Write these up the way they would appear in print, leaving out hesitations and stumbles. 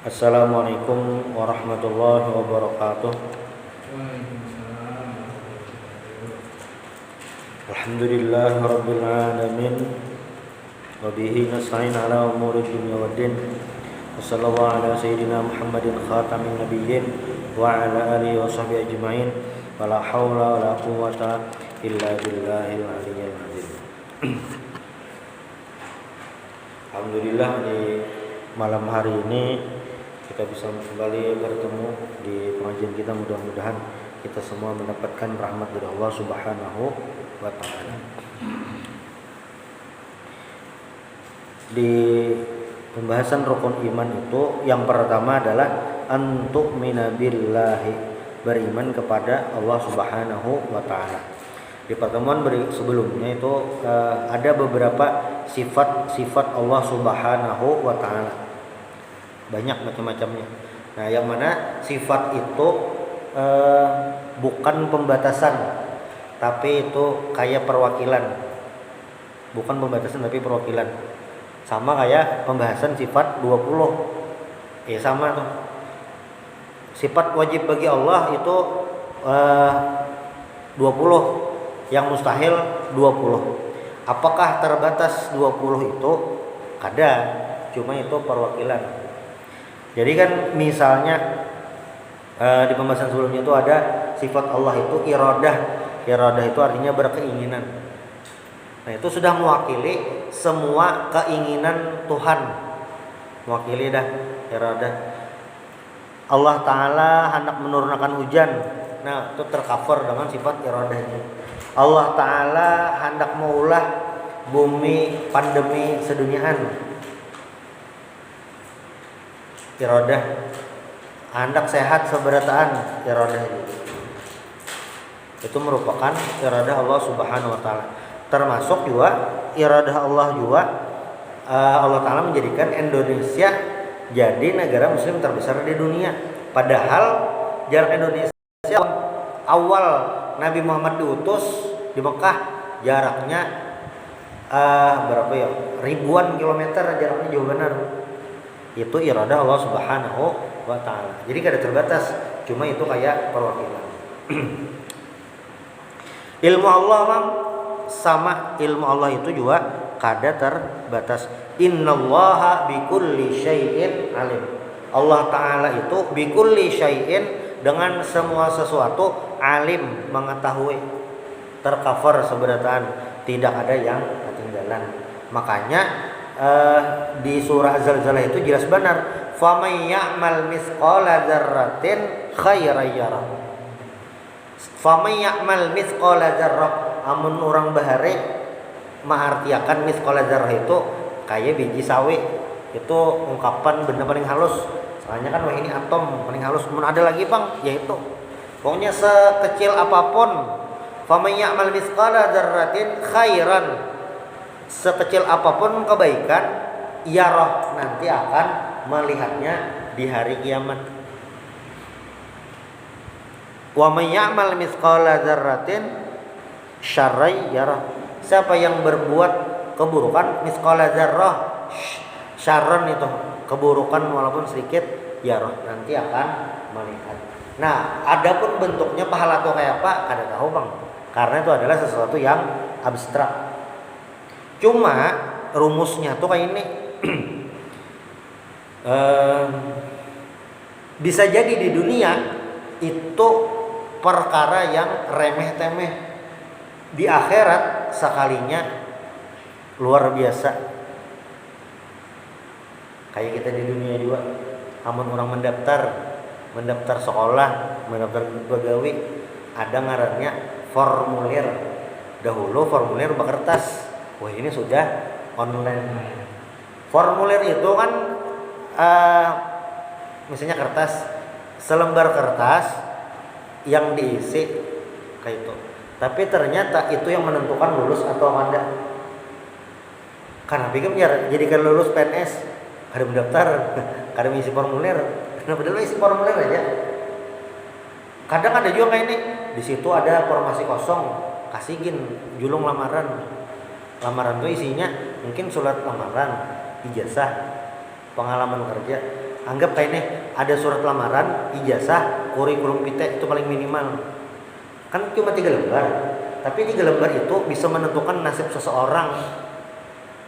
Assalamualaikum warahmatullahi wabarakatuh. Alhamdulillahi rabbil alamin. Wa bihi nasta'in ala umuri dunya waddin. Wassallallahu ala sayyidina Muhammadin khatamin nabiyyin wa ala alihi wa sahbihi ajma'in. Wala haula wala quwwata illa billahil aliyyil azim. Alhamdulillah, di malam hari ini kita bisa kembali bertemu di pengajian kita. Mudah-mudahan kita semua mendapatkan rahmat dari Allah Subhanahu wa taala. Di pembahasan rukun iman itu yang pertama adalah antu'mina billahi, beriman kepada Allah Subhanahu wa taala. Di pertemuan sebelumnya itu ada beberapa sifat-sifat Allah Subhanahu wa taala. Banyak macam-macamnya. Nah, yang mana sifat itu bukan pembatasan, tapi itu kayak perwakilan. Bukan pembatasan tapi perwakilan. Sama kayak pembahasan sifat 20. Sama tuh. Sifat wajib bagi Allah itu 20. Yang mustahil 20. Apakah terbatas 20 itu? Kada, cuma itu perwakilan. Jadi kan misalnya di pembahasan sebelumnya itu ada sifat Allah itu iradah. Iradah itu artinya berkeinginan. Nah, itu sudah mewakili semua keinginan Tuhan. Mewakili dah iradah. Allah Ta'ala hendak menurunkan hujan. Nah, itu tercover dengan sifat iradahnya. Allah Ta'ala hendak maulah bumi pandemi seduniaan. Iradah. Hendak sehat seberataan, iradah itu merupakan iradah Allah Subhanahu wa taala. Termasuk juga iradah Allah juga Allah Ta'ala menjadikan Indonesia jadi negara muslim terbesar di dunia. Padahal jarak Indonesia awal Nabi Muhammad diutus di Mekah jaraknya berapa ya? Ribuan kilometer jaraknya, jauh benar. Itu iradah Allah Subhanahu wa taala. Jadi kada terbatas, cuma itu kayak perwakilan. Ilmu Allah sama ilmu Allah itu juga kada terbatas. Innallaha bikulli syai'in alim. Allah Ta'ala itu bikulli syai'in, dengan semua sesuatu, alim, mengetahui, tercover seberataan, tidak ada yang ketinggalan. Makanya di surah Zalzalah itu jelas benar, faman ya'mal mithqala dzarratin khairan yarah. Faman ya'mal mithqala dzarrah, amun orang bahari mengartiakan mithqala dzarrah itu kayak biji sawi. Itu ungkapan benda paling halus. Soalnya kan wah ini atom paling halus. Mun ada lagi bang, yaitu pokoknya sekecil apapun. Faman ya'mal mithqala dzarratin khairan, sekecil apapun kebaikan, yarah, nanti akan melihatnya di hari kiamat. Wa may ya'mal mithqala dzarratin syarran yarah. Siapa yang berbuat keburukan, mithqala dzarrah, syarran itu keburukan walaupun sedikit, yarah, nanti akan melihat. Nah, adapun bentuknya pahala itu kayak apa, kada tahu bang, karena itu adalah sesuatu yang abstrak. Cuma rumusnya tuh kayak ini. Bisa jadi di dunia itu perkara yang remeh-temeh, di akhirat sekalinya luar biasa. Kayak kita di dunia juga, amun orang mendaftar sekolah, mendaftar pegawai, ada ngarannya formulir. Dahulu formulir berkertas, wah ini sudah online. Formulir itu kan misalnya kertas, selembar kertas yang diisi kayak itu. Tapi ternyata itu yang menentukan lulus atau tidak. Karena pikir jadi kan lulus PNS, kada mendaftar, kada mengisi formulir. Nah, padahal isi formulir aja. Kadang ada juga kayak ini, di situ ada formasi kosong, kasihkin julung lamaran. Lamaran itu isinya mungkin surat lamaran, ijazah, pengalaman kerja. Anggap kayak ini ada surat lamaran, ijazah, kurikulum kita itu paling minimal. Kan cuma 3 lembar. Tapi 3 lembar itu bisa menentukan nasib seseorang.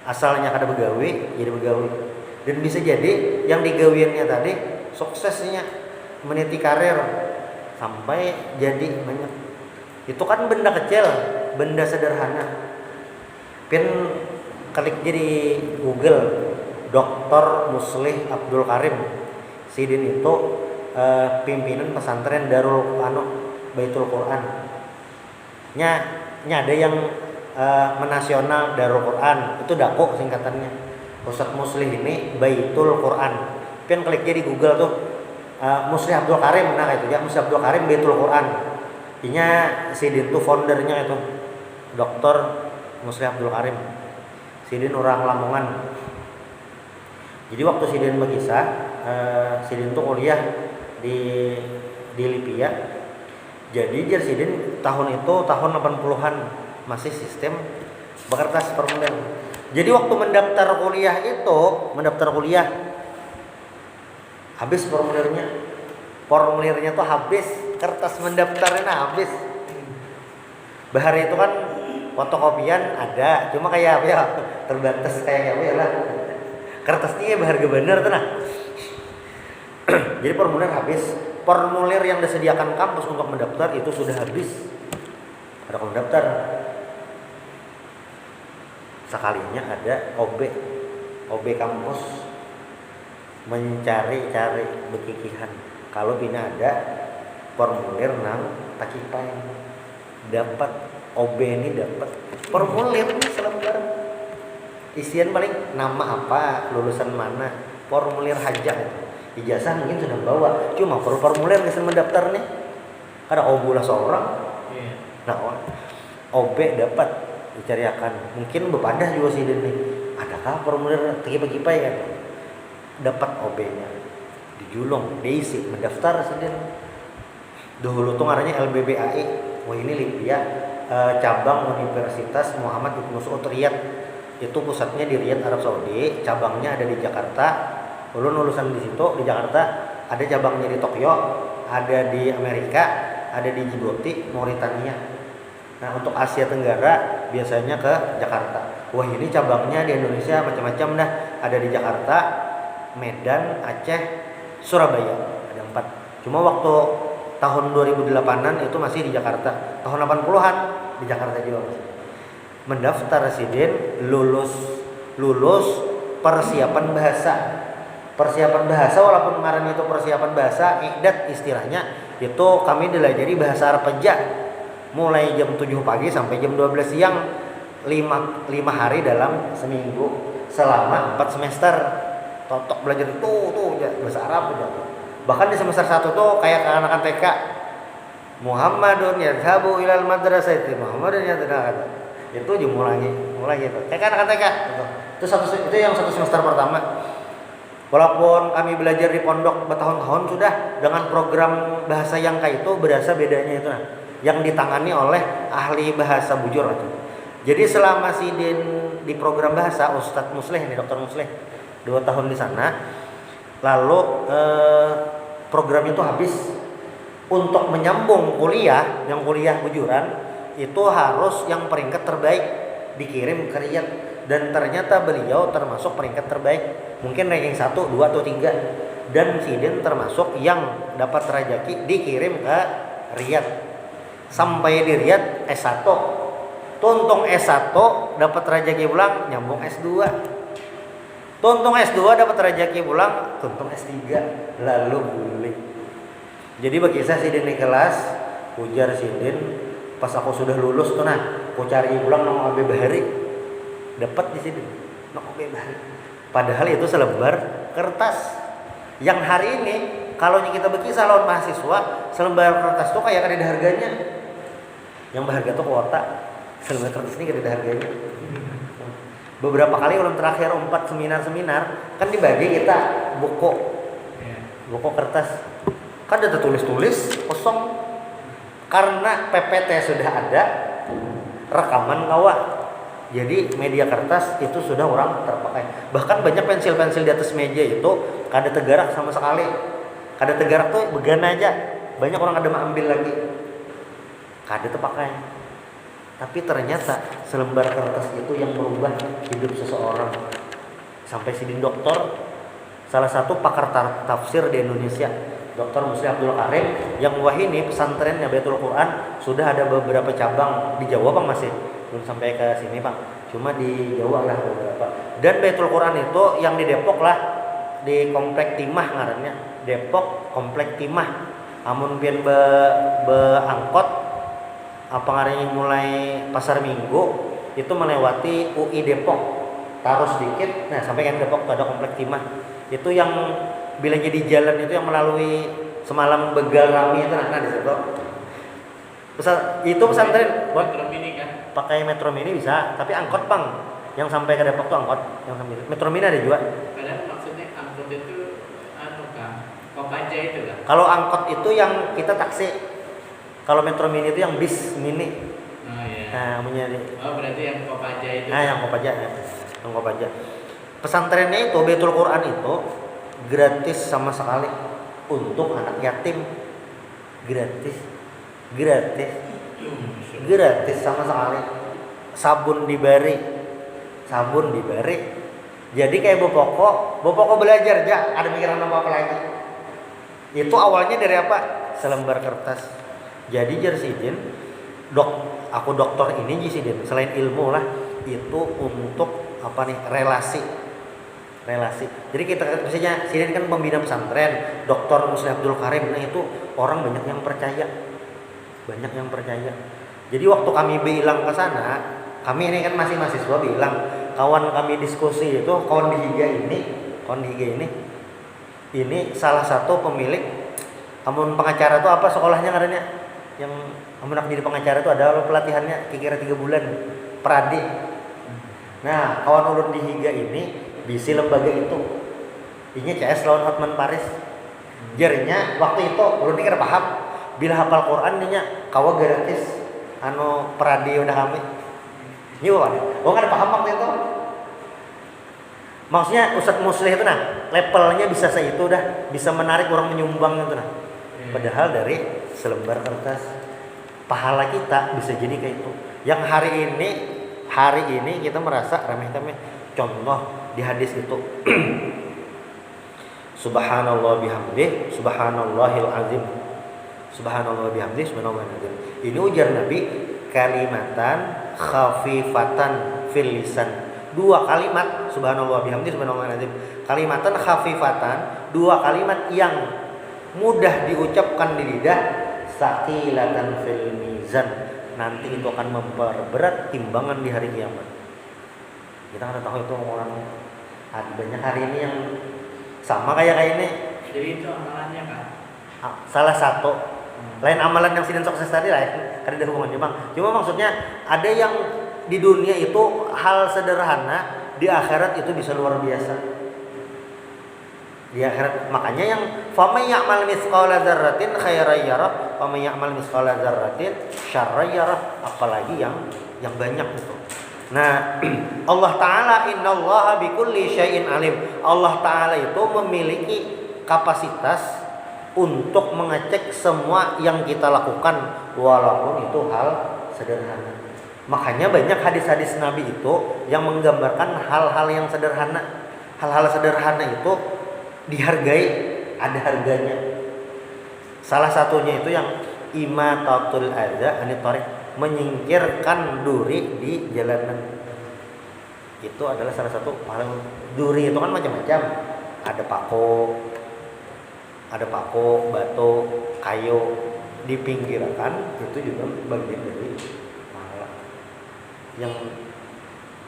Asalnya kada begawi, jadi begawi. Dan bisa jadi yang digawiannya tadi suksesnya meniti karir sampai jadi banyak. Itu kan benda kecil, benda sederhana. Pin klik jadi Google Dr. Muslih Abdul Karim. Sidin itu pimpinan pesantren Darul Baitul Quran. Nya ada yang menasional Darul Quran, itu dako singkatannya. Ustaz Muslih ini Baitul Quran. Pin klik jadi Google tuh Muslih Abdul Karim, nah itu ya Muslih Abdul Karim Baitul Quran. Inya Sidin tuh foundernya itu Dr. Muslih Abdul Karim. Sidin orang Lamongan. Jadi waktu Sidin berkisah, Sidin tuh kuliah di Lipia. Jadi Sidin tahun itu tahun 80-an masih sistem bekertas formulir. Jadi waktu mendaftar kuliah habis formulirnya. Formulirnya tuh habis, kertas mendaftarnya habis. Bahari itu kan fotokopian ada, cuma kayak apa ya, terbatas kayak apa ya lah. Kertasnya berharga bener tuh nah. Jadi formulir habis. Formulir yang disediakan kampus untuk mendaftar itu sudah habis. Ada mendaftar. Sekalinya ada OB kampus mencari-cari bekikihan. Kalau bina ada formulir nang takipai dapat OB ini dapat formulir selembar. Isian paling nama apa, lulusan mana, formulir hajah. Ijazah mungkin sudah bawa, cuma formulir bisa mendaftar nih. Karena obulah seorang. Nah, OB dapat dicariakan. Mungkin bepadah juga sih ini. Adakah formulir tipe-tipe kan? Dapat OB-nya. Dijulung, diisi, mendaftar sendiri. Dulu tuh ngarannya LBBAI. Wah ini Lipia, cabang Universitas Muhammad Ibn Saud Riyadh. Itu pusatnya di Riyadh, Arab Saudi, cabangnya ada di Jakarta. Ulun lulusan di situ di Jakarta, ada cabangnya di Tokyo, ada di Amerika, ada di Djibouti, Mauritania. Nah, untuk Asia Tenggara biasanya ke Jakarta. Wah, ini cabangnya di Indonesia macam-macam dah. Ada di Jakarta, Medan, Aceh, Surabaya. Ada 4. Cuma waktu tahun 2008-an itu masih di Jakarta. Tahun 80-an di Jakarta juga masih. Mendaftar Sidin, lulus persiapan bahasa walaupun kemarin itu persiapan bahasa ikdat istilahnya itu kami dilajari bahasa Arab Peja mulai jam 7 pagi sampai jam 12 siang 5 hari dalam seminggu selama 4 semester totok belajar itu bahasa Arab aja. Bahkan di semester 1 tuh kayak anak-anak TK Muhammadun yadhabu ilal madrasah Muhammadun yadhabu itu mulai gitu. Kayak anak-anak TK gitu. Itu yang 1 semester pertama. Walaupun kami belajar di pondok bertahun-tahun sudah dengan program bahasa yang kayak itu berasa bedanya itu nah, yang ditangani oleh ahli bahasa bujur itu. Jadi selama Sidin di program bahasa Ustadz Muslih nih Dr. Muslih 2 tahun di sana, lalu program itu habis. Untuk menyambung kuliah, yang kuliah bujuran itu harus yang peringkat terbaik dikirim ke Riyadh. Dan ternyata beliau termasuk peringkat terbaik, mungkin ranking 1, 2 atau 3. Dan Sidin termasuk yang dapat rejeki dikirim ke Riyadh. Sampai di Riyadh S1. Tuntung S1 dapat rejeki pulang nyambung S2. Tuntung S2 dapat rejeki pulang tuntung S3 lalu boleh. Jadi bagi saya Sidin di kelas ujar Sidin pas aku sudah lulus tuh nah, aku cari pulang nama Abi Bahari. Dapat di sini nama Abi Bahari. Padahal itu selembar kertas. Yang hari ini kalau kita berkisah lawan mahasiswa, selembar kertas tuh kayak ada harganya. Yang berharga tuh kuota. Selembar kertas ini ada harganya. Beberapa kali ulun terakhir 4 seminar kan dibagi kita buku kertas. Kan ada tulis-tulis kosong. Karena PPT sudah ada, rekaman kawa. Jadi media kertas itu sudah orang terpakai. Bahkan banyak pensil-pensil di atas meja itu kada tegarak sama sekali. Kada tegarak tuh begana aja. Banyak orang ada ambil lagi. Kada terpakai. Tapi ternyata selembar kertas itu yang merubah hidup seseorang. Sampai sidin doktor, salah satu pakar tafsir di Indonesia, Dr. Musli Abdul Karim, yang wahini pesantrennya Baitul Quran sudah ada beberapa cabang di Jawa Bang, masih belum sampai ke sini Bang, cuma di Jawa lah beberapa. Dan Baitul Quran itu yang di Depok lah, di Komplek Timah ngarannya, Depok Komplek Timah. Amun pian angkot apa ngarannya mulai Pasar Minggu itu melewati UI Depok, taruh sedikit, nah sampai kan Depok ada Komplek Timah. Itu yang bilangnya di jalan itu yang melalui semalam begal rame itu, nah di situ. Itu pesantren buat Metro Mini kan? Pakai Metro Mini bisa, tapi angkot Bang. Yang sampai ke Depok tuh angkot yang sampai Metro Mini ada juga. Padahal maksudnya angkot itu kan Kopaja itu kan? Kalau angkot itu yang kita taksi. Kalau Metro Mini itu yang bis mini. Oh iya. Nah, berarti yang Kopaja itu. Nah, yang Kopaja ya. Yang Kopaja. Pesantrennya itu Baitul Quran itu gratis sama sekali untuk anak yatim. Gratis sama sekali. Sabun diberi. Jadi kayak Bopoko belajar aja, ada pikiran apa lagi. Itu awalnya dari apa? Selembar kertas. Jadi Jersidin, aku dokter ini Jersidin, selain ilmu lah, itu untuk apa nih? Relasi. Jadi kita misalnya Sidin kan pembina pesantren, Dr. Musli Abdul Karim, nah itu orang banyak yang percaya. Jadi waktu kami bilang ke sana, kami ini kan masih mahasiswa bilang, kawan kami diskusi itu, kawan di Higa ini salah satu pemilik amun pengacara itu apa sekolahnya katanya, yang amun nak jadi pengacara itu ada pelatihannya kira-kira 3 bulan peradi. Nah kawan ulun di Higa ini bisi lembaga itu, ini CS lawan Hotman Paris. Jarinya waktu itu ulun pikir paham, bila hafal Quran nya kawa gratis peradi udah kami. Ini gua kan paham waktu itu. Maksudnya Ustadz Muslih itu levelnya bisa itu dah, bisa menarik orang menyumbang itu Padahal dari selembar kertas pahala kita bisa jadi kayak itu. Yang hari ini kita merasa remeh-temeh. Contoh di hadis itu. Subhanallah bihamdih, subhanallahil azim. Subhanallah bihamdih, subhanallahil azim. Ini ujar Nabi, kalimatan khafifatan fil lisan. 2 kalimat, subhanallah bihamdih, subhanallahil azim. Kalimatan khafifatan, 2 kalimat yang mudah diucapkan di lidah, saqilatan fil mizan. Nanti itu akan memperberat timbangan di hari kiamat. Kita kan tahu itu orang banyak hari ini yang sama kayak ini. Jadi itu amalannya kan? Salah satu. Lain amalan yang Sidin sukses tadi lah, karena ada hubungannya Bang. Cuma maksudnya ada yang di dunia itu hal sederhana, di akhirat itu bisa luar biasa. Di akhirat makanya yang faman ya'mal mithqala dzarratin khairan yarah, faman ya'mal mithqala dzarratin syarran yarah, apalagi yang banyak itu. Nah, Allah Ta'ala innallaha bikulli syai'in alim. Allah Ta'ala itu memiliki kapasitas untuk mengecek semua yang kita lakukan walaupun itu hal sederhana. Makanya banyak hadis-hadis Nabi itu yang menggambarkan hal-hal yang sederhana. Hal-hal sederhana itu dihargai, ada harganya. Salah satunya itu yang imatatul adza anit thariq, menyingkirkan duri di jalanan. Itu adalah salah satu paling. Duri itu kan macam-macam. Ada pako, batu, kayu, dipinggirkan, itu juga bagian dari pahala. Yang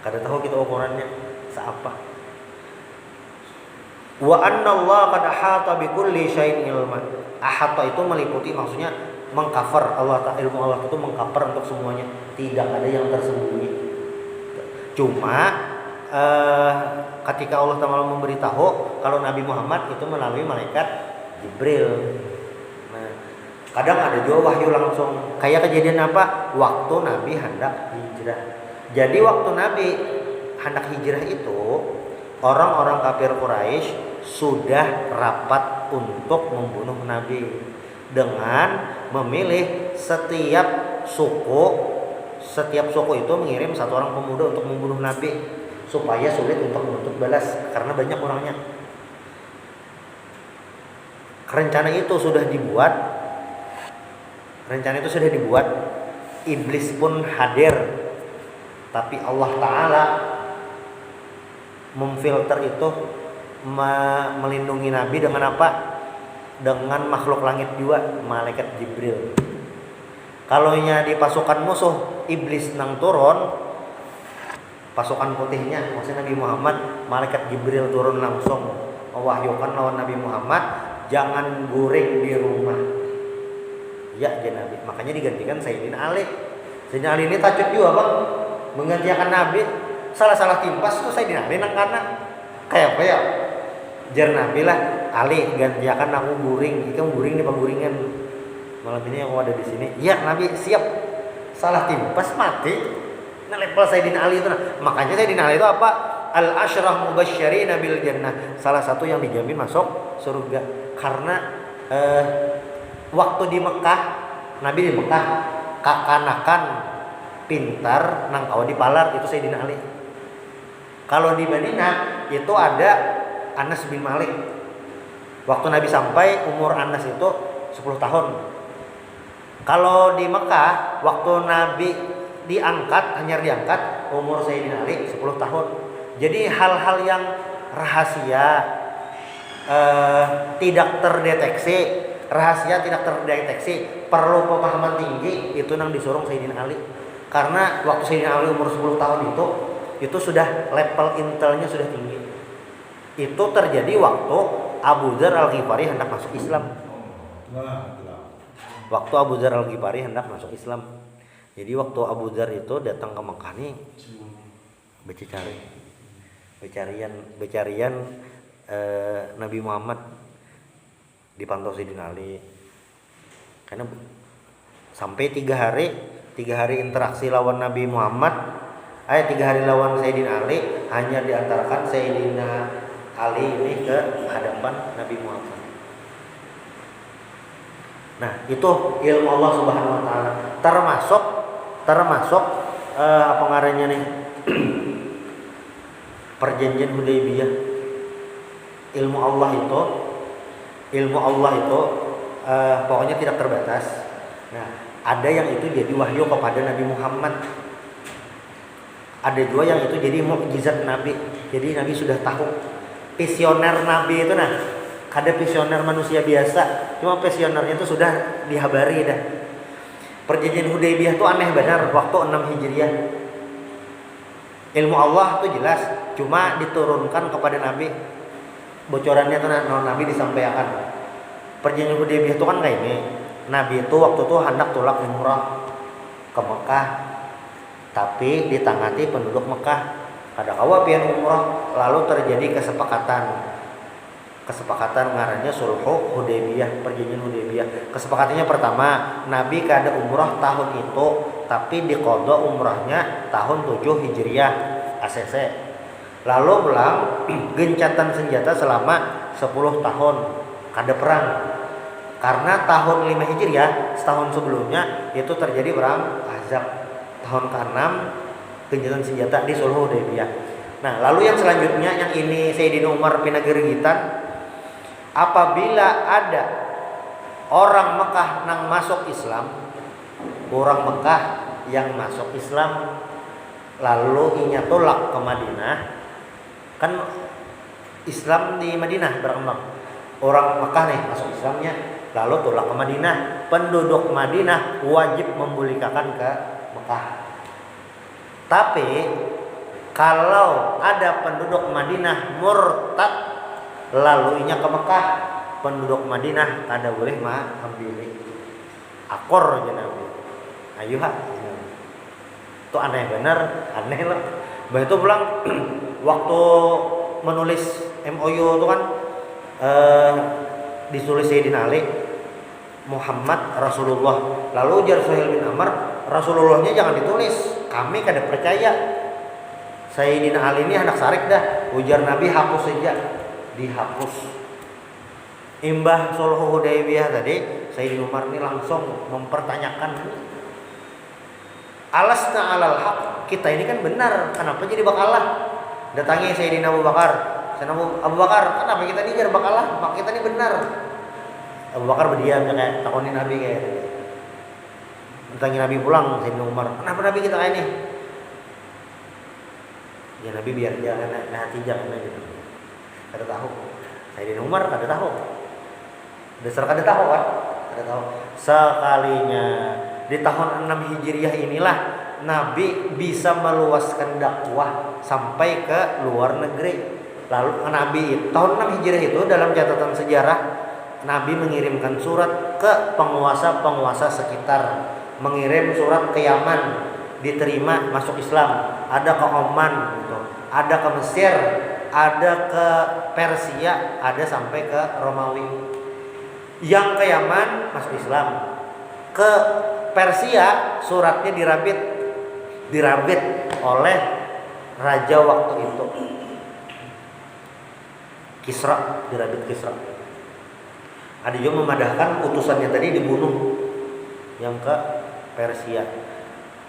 kada tahu kita ukurannya seapa. Wa anna Allah qad ahata bi kulli syai'in ilman. Ahata itu meliputi, maksudnya mengcover. Ilmu Allah itu mengcover untuk semuanya, tidak ada yang tersembunyi. Cuma ketika Allah Ta'ala memberitahu kalau Nabi Muhammad itu melalui malaikat Jibril. Nah, kadang ada juga wahyu langsung. Kayak kejadian apa? Waktu Nabi hendak hijrah. Jadi waktu Nabi hendak hijrah itu, orang-orang kafir Quraisy sudah rapat untuk membunuh Nabi dengan memilih setiap suku itu mengirim satu orang pemuda untuk membunuh Nabi supaya sulit untuk menuntut balas karena banyak orangnya. Rencana itu sudah dibuat, iblis pun hadir, tapi Allah Ta'ala memfilter itu, melindungi Nabi dengan apa? Dengan makhluk langit juga, malaikat Jibril. Kalau nya di pasukan musuh iblis nang turun, pasukan putihnya maksudnya Nabi Muhammad, malaikat Jibril turun langsung mewahyukan lawan Nabi Muhammad, jangan guring di rumah. Ya, Nabi. Makanya digantikan Sayyidina Ali. Sayyidina Ali ini tajuk juga, Bang. Menggantikan Nabi. Salah timpas tuh Sayyidina Ali nang kana. Kayak apa ya? Jar Nabi lah, Ali gantikan aku guring. Ikan guring di pangguringan. Malam ini aku ada di sini. Ya, Nabi siap. Salah timpas mati. Nah, level Sayyidina Ali itu. Makanya Sayyidina Ali itu apa? Al-asyrah mubasysyirina bil jannah. Salah satu yang dijamin masuk surga. Karena waktu di Mekah, Nabi di Mekah kakanakan pintar nang kawa dipalar itu Sayyidina Ali. Kalau di Madinah itu ada Anas bin Malik. Waktu Nabi sampai umur Anas itu 10 tahun. Kalau di Mekah waktu Nabi hanya diangkat umur Sayyidina Ali 10 tahun. Jadi hal-hal yang rahasia tidak terdeteksi, perlu pemahaman tinggi, itu nang disuruh Sayyidina Ali. Karena waktu Sayyidina Ali umur 10 tahun itu sudah level intelnya sudah tinggi. Itu terjadi waktu Abu Dzar Al-Ghifari hendak masuk Islam. Waktu Abu Dzar Al-Ghifari hendak masuk Islam. Jadi waktu Abu Dzar itu datang ke Mekah nih, becarian Nabi Muhammad dipantau Sayyidina Ali. Karena sampai 3 hari interaksi lawan Nabi Muhammad, 3 hari lawan Sayyidina Ali, hanya diantarkan Sayyidina Ali ini ke hadapan Nabi Muhammad. Nah, itu ilmu Allah Subhanahu wa taala. Termasuk apa ngarannya nih? Perjanjian Hudaybiyah. Ilmu Allah itu pokoknya tidak terbatas. Nah, ada yang itu jadi wahyu kepada Nabi Muhammad. Ada juga yang itu jadi mukjizat Nabi. Jadi Nabi sudah tahu. Visioner Nabi itu ada visioner manusia biasa. Cuma visionernya itu sudah dihabari dah. Perjanjian Hudaybiyah itu aneh benar waktu 6 Hijriah. Ilmu Allah itu jelas, cuma diturunkan kepada Nabi. Bocorannya itu Nabi disampaikan. Perjanjian Hudaybiyah itu kan kayak ini. Nabi itu waktu itu hendak tulak umrah ke Mekah, tapi ditangati penduduk Mekah. Ada kawa pian umrah, lalu terjadi kesepakatan ngarannya sulhu Hudaybiyah, perjanjian Hudaybiyah. Kesepakatannya pertama, Nabi kada umrah tahun itu, tapi diqadha umrahnya tahun 7 Hijriah ACC. Lalu belang gencatan senjata selama 10 tahun kada perang. Karena tahun 5 Hijriah, setahun sebelumnya itu terjadi perang Ahzab. Tahun ke-6 gencatan senjata di sulhu Hudaybiyah. Nah, lalu yang selanjutnya yang ini Sayyidina Umar pinagerigitan, apabila ada orang Mekah nang masuk Islam, orang Mekah yang masuk Islam lalu inya tolak ke Madinah, kan Islam di Madinah berkembang. Orang Mekah nih masuk Islamnya, lalu tolak ke Madinah, penduduk Madinah wajib memulikakan ke Mekah. Tapi kalau ada penduduk Madinah murtad lalu inya ke Mekah, penduduk Madinah kada boleh ambil akor aja Nabi. Ayo itu aneh bener, aneh lah. Bah itu pulang waktu menulis MOU itu kan ditulis Sayyidina Ali, Muhammad Rasulullah. Lalu ujar Suhail bin Amr, Rasulullahnya jangan ditulis, kami kada percaya. Sayyidina Ali ini anak sarik dah. Ujar Nabi, hapus saja. Dihapus. Imbah Sulh Hudaybiyah tadi, Sayyidina Umar ini langsung mempertanyakan, alasna alal haq, kita ini kan benar, kenapa jadi bakalah? Datangi Sayyidina Abu Bakar. Sayyidina Abu Bakar, kenapa kita ini jadi bakalah? Mak kita ini benar. Abu Bakar berdiam, kayak takunin Nabi kayak. Datangi Nabi pulang, Sayyidina Umar, kenapa Nabi kita kayak ini? Ya Nabi biar jangan hati jangan gitu. Kada tahu. Sayyidina Umar kada tahu. Dasar kada tahu kan? Kada tahu. Sekalinya di tahun 6 Hijriah inilah Nabi bisa meluaskan dakwah sampai ke luar negeri. Lalu Nabi tahun 6 Hijriah itu dalam catatan sejarah Nabi mengirimkan surat ke penguasa-penguasa sekitar, mengirim surat ke Yaman, diterima masuk Islam, ada ke Oman gitu, ada ke Mesir, ada ke Persia, ada sampai ke Romawi. Yang ke Yaman masuk Islam, ke Persia suratnya dirabit oleh raja waktu itu, Kisra, dirabit Kisra. Ada juga memadahkan utusannya tadi dibunuh yang ke Persia.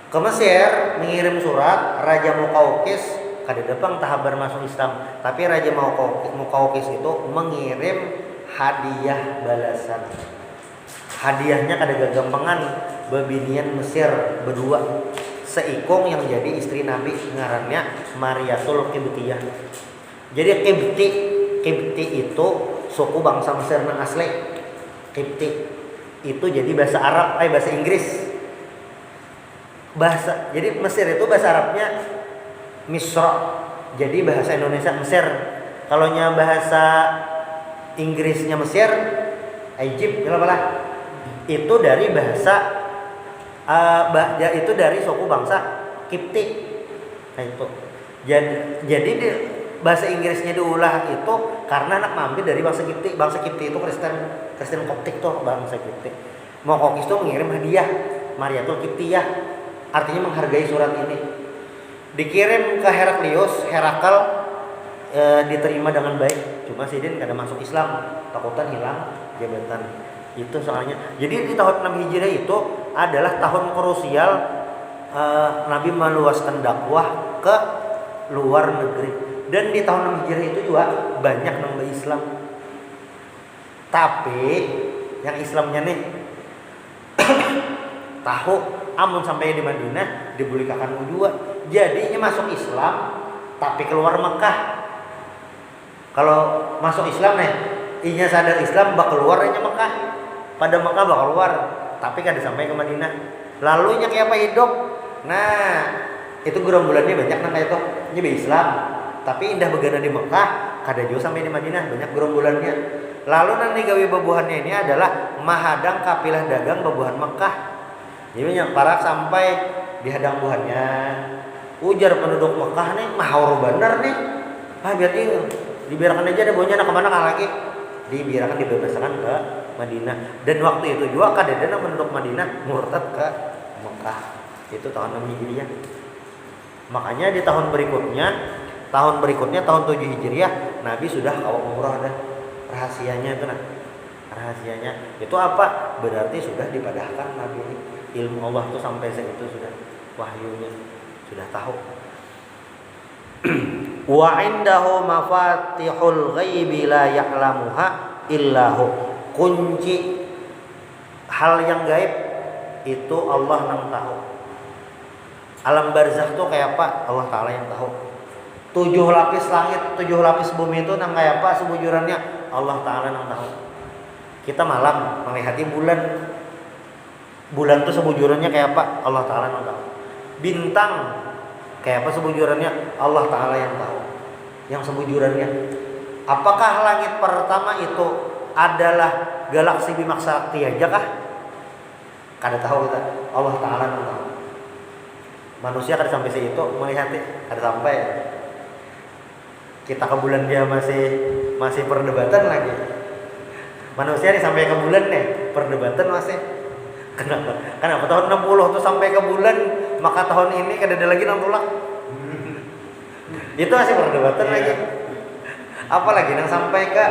Ke Mesir mengirim surat Raja Muqawqis, kada depang tahabar masuk Islam, tapi Raja Muqawqis itu mengirim hadiah balasan. Hadiahnya kada gagampangan, babinian Mesir berdua, seikung yang jadi istri Nabi ngarannya Mariatul Qibtiyah. Jadi Qibti itu suku bangsa Mesir yang asli. Qibti itu jadi bahasa Arab, bahasa Inggris. Jadi Mesir itu bahasa Arabnya Misra, jadi bahasa Indonesia Mesir. Kalau nya bahasa Inggrisnya Mesir, Egypt, itu dari bahasa itu dari suku bangsa Qibti. Nah itu. Jadi bahasa Inggrisnya diulah itu karena anak mampir dari bangsa Qibti. Bangsa Qibti itu Kristen Koptik tuh bangsa Qibti. Muqawqis itu mengirim hadiah Mariatul Qibtiyah. Artinya menghargai surat ini. Dikirim ke Heraklius, Herakal diterima dengan baik. Cuma Sidin kada masuk Islam, takutan hilang jabatan. Itu soalnya. Jadi di tahun 6 Hijriah itu adalah tahun krusial Nabi meluaskan dakwah ke luar negeri. Dan di tahun 6 Hijriah itu juga banyak nambah Islam. Tapi yang Islamnya nih tahu amun sampai di Madinah dibulikakan dua. Jadinya masuk Islam tapi keluar Mekah. Kalau masuk Islam nih, inya sadar Islam bakal keluarnya Mekah. Pada Mekah bakal keluar, tapi kada sampai ke Madinah. Lalu nya kayak apa hidup? Nah, itu gerombolannya banyak nang kayak itu. Nya be Islam, tapi indah begana di Mekah, kada jauh sampai di Madinah, banyak gerombolannya. Lalu nanti gawe babuhannya ini adalah mahadang kapilah dagang babuhan Mekah. Jadi yang parak sampai di hadang buhannya. Ujar penduduk Mekah nih, mahaur bener nih. Berarti dibiarkan aja deh baunya nak kemana lagi. Dibiarkan dibebaskan ke Madinah. Dan waktu itu juga kadang-kadang penduduk Madinah murtad ke Mekah. Itu tahun 6 Hijriah. Makanya di tahun berikutnya tahun 7 Hijriah Nabi sudah kawat umrah dah. Rahasianya itu nah. Rahasianya itu apa? Berarti sudah dipadahkan Nabi ini. Ilmu Allah itu sampai segitu sudah, wahyunya sudah tahu. Wa indahu mafatihul ghaibi la ya'lamuha illahu. Kunci hal yang gaib itu Allah yang tahu. Alam barzakh itu kayak apa? Allah Ta'ala yang tahu. 7 lapis langit, 7 lapis bumi itu nang kayak apa sebujurannya? Allah Ta'ala yang tahu. Kita malam melihati bulan. Bulan itu sebujurannya kayak apa? Allah Ta'ala yang tahu. Bintang kayak apa sebujurannya? Allah Ta'ala yang tahu. Yang sebujurannya. Apakah langit pertama itu adalah galaksi Bima Sakti aja kah? Kada tahu kita. Allah Ta'ala yang tahu. Manusia kada sampai situ melihat, kada sampai. Kita ke bulan dia masih perdebatan lagi. Manusia nih sampai ke bulan nih perdebatan masih. Kenapa tahun 60 tuh sampai ke bulan, maka tahun ini kada ada lagi nang tulak. Itu masih perdebatan lagi. Apalagi nang sampai ke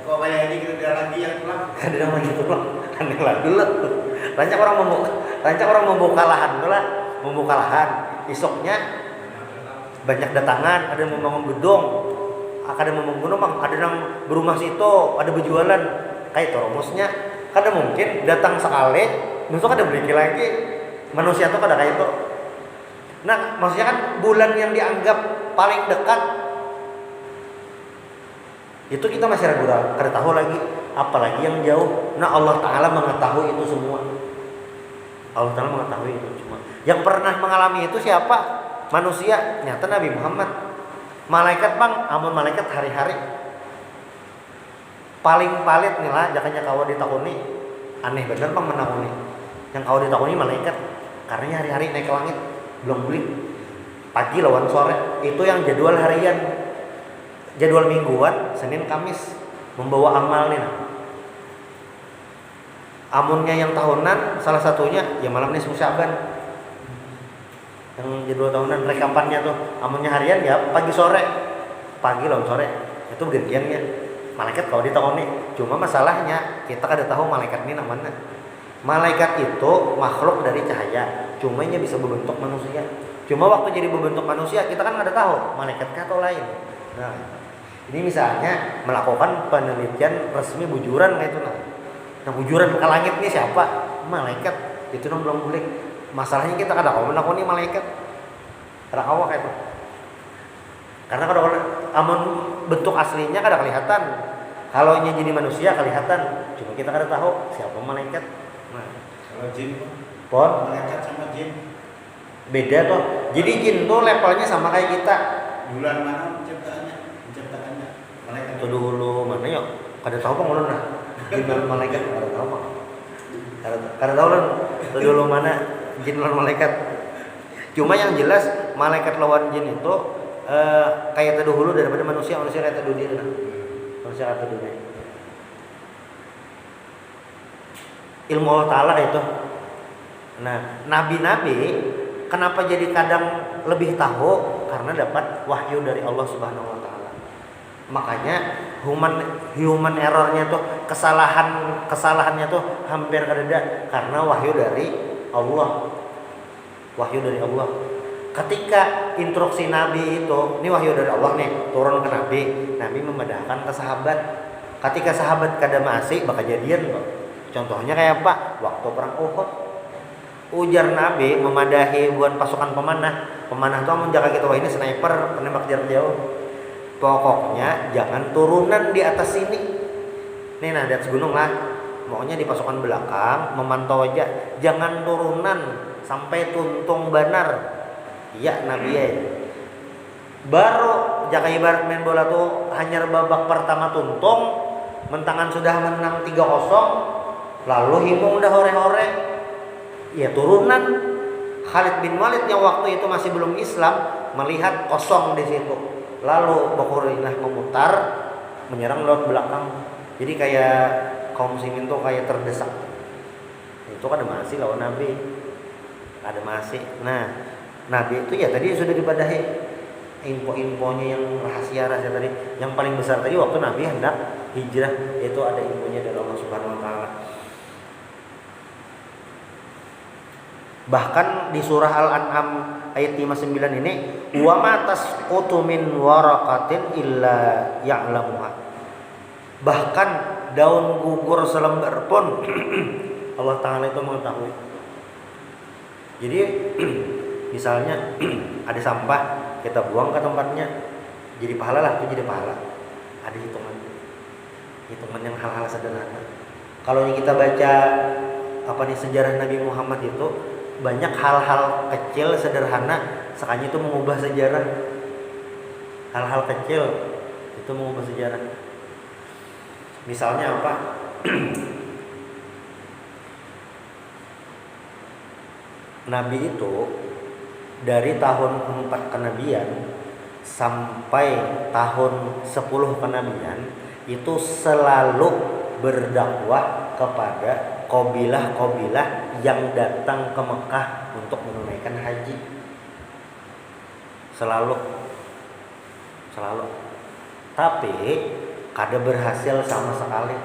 kok kayak ini kita lagi yang pulang. kada ada lagi tulak. Aneh lah dulu. Rancak orang membuka lahan tuh lah, membuka lahan. Isoknya banyak datangan, ada yang membangun gedung, ada yang membangun rumah, ada yang berumah situ, ada berjualan. Kayak itu rumusnya. Kada mungkin datang sekali, besok ada beli lagi. Manusia tuh kada kayak itu. Nah, maksudnya kan bulan yang dianggap paling dekat itu kita masih ragu-ragu, kada tahu lagi, apalagi yang jauh. Nah, Allah Ta'ala mengetahui itu semua. Allah Ta'ala mengetahui itu semua. Yang pernah mengalami itu siapa? Manusia, nyata Nabi Muhammad. Malaikat bang, amun malaikat hari-hari paling palit nih lah, jakanya kau ditakuni. Aneh bener bang menakuni. Yang kau ditakuni malaikat, karena hari-hari naik ke langit, belum beli. Pagi lawan sore, itu yang jadwal harian. Jadwal mingguan, Senin Kamis, membawa amal nih. Amunnya yang tahunan, salah satunya ya malam nisfu Syaban. Yang jadwal tahunan rekapannya tuh, amunnya harian ya pagi sore, pagi lawan sore, itu gantiannya. Malaikat kalau ditakoni, cuma masalahnya kita kada tahu malaikat ini namanya. Malaikat itu makhluk dari cahaya, cuma nya bisa berbentuk manusia. Cuma waktu jadi berbentuk manusia kita kan kada tahu malaikat atau lain. Nah, ini misalnya melakukan penelitian resmi bujuran kayak itu nah. Nah, bujuran ke langit ini siapa? Malaikat. Itu nang belum boleh. Masalahnya kita kada tahu menakoni malaikat. Kada tahu kayak itu. Karena kada amun bentuk aslinya kada kelihatan. Kalau nya jadi manusia kelihatan, cuma kita kada tahu siapa malaikat. Nah, Kalau jin, pon malaikat sama jin, beda tuh. Jadi jin tuh levelnya sama kayak kita. bulan mana penciptaannya, malaikat Tuh dulu mana yuk? Kada tahu bang ulun nah. Jin dan malaikat kada tahu bang. Kada tahu ulun. Tuh dulu mana jin lawan malaikat. Cuma yang jelas malaikat lawan jin itu kayak terdahulu daripada manusia kayak terdahulu nah. Manusia kayak terdahulu. Ilmu Allah Ta'ala itu. Nah, nabi-nabi kenapa jadi kadang lebih tahu? Karena dapat wahyu dari Allah Subhanahu wa Ta'ala. Makanya human errornya tuh, kesalahannya tuh hampir kada karena wahyu dari Allah. Wahyu dari Allah. Ketika instruksi Nabi itu, ini wahyu dari Allah nih, turun ke Nabi. Nabi memadahkan ke sahabat. Ketika sahabat kada masih bakal jadian kok. Contohnya kayak apa? Waktu perang Uhud. Ujar Nabi memadahi buat pasukan pemanah. Pemanah itu menjaga kita, wah ini sniper, penembak jarak jauh. Pokoknya jangan turunan di atas sini. Nih nah di atas gunung lah. Maunya di pasukan belakang memantau aja. Jangan turunan sampai tuntung banar. Iya Nabi ya. Baru jaka ibarat main bola tuh hanya babak pertama tuntung, mentangan sudah menang 3-0, lalu himung udah hore-hore. Ya turunan. Khalid bin Walid yang waktu itu masih belum Islam melihat kosong di situ. Lalu Bakhurina memutar menyerang lewat belakang. Jadi kayak kaum muslimin tuh kayak terdesak. Itu kan ada masih lawan Nabi. Ada masih. Nah, Nabi itu ya tadi sudah dipadahi info-infonya yang rahasia-rahasia tadi. Yang paling besar tadi waktu Nabi hendak hijrah, itu ada infonya dari Allah Subhanahu wa Ta'ala. Bahkan di surah Al-An'am ayat 59 ini, wa ma tasqutu min waraqatin illa ya'lamuha. Bahkan daun gugur selembar pun Allah Ta'ala itu mengetahui. Jadi misalnya ada sampah, kita buang ke tempatnya, jadi pahala lah, itu jadi pahala. Ada hitungan yang hal-hal sederhana. Kalau kita baca sejarah Nabi Muhammad itu banyak hal-hal kecil sederhana, sekalinya itu mengubah sejarah. Hal-hal kecil itu mengubah sejarah. Misalnya apa? Nabi itu dari tahun 4 kenabian sampai tahun 10 kenabian itu selalu berdakwah kepada kabilah-kabilah yang datang ke Mekah untuk menunaikan haji. Selalu. Tapi kada berhasil sama sekali.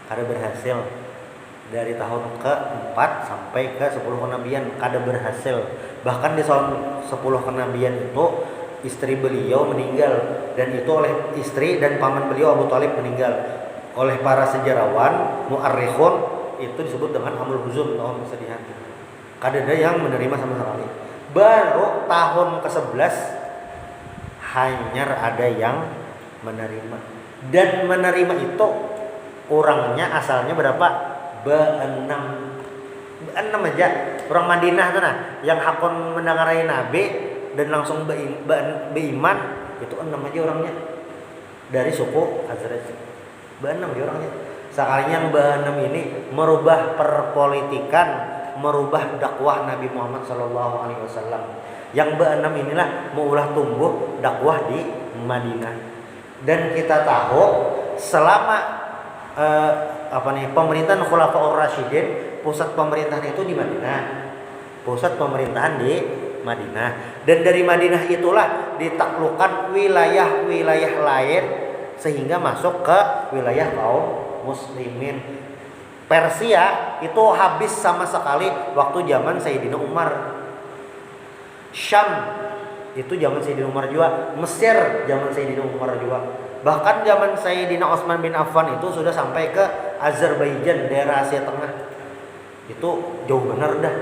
Kada berhasil. Dari tahun ke-4 sampai ke-10 kenabian kada berhasil. Bahkan di tahun 10 kenabian itu istri beliau meninggal, dan itu oleh istri dan paman beliau Abu Thalib meninggal. Oleh para sejarawan mu'arrikhun itu disebut dengan amul huzun, tahun kesedihan. Kada ada yang menerima sama sekali. Baru tahun ke-11 hanya ada yang menerima. Dan menerima itu orangnya asalnya berapa? Be-6 aja. Orang Madinah tuh nah, yang hakon mendengarai Nabi dan langsung beiman itu 6 aja orangnya. Dari suku Khazraj. Be-6 aja orangnya. Sekalinya yang be-6 ini merubah perpolitikan, merubah dakwah Nabi Muhammad SAW. Yang be-6 inilah maulah tumbuh dakwah di Madinah. Dan kita tahu selama pemerintahan Khulafaur Rasyidin, pusat pemerintahan itu di Madinah. Pusat pemerintahan di Madinah. Dan dari Madinah itulah ditaklukkan wilayah-wilayah lain sehingga masuk ke wilayah kaum muslimin. Persia itu habis sama sekali waktu zaman Sayyidina Umar. Syam itu zaman Sayyidina Umar juga. Mesir zaman Sayyidina Umar juga. Bahkan zaman Sayyidina Utsman bin Affan itu sudah sampai ke Azerbaijan, daerah Asia Tengah. Itu jauh benar dah.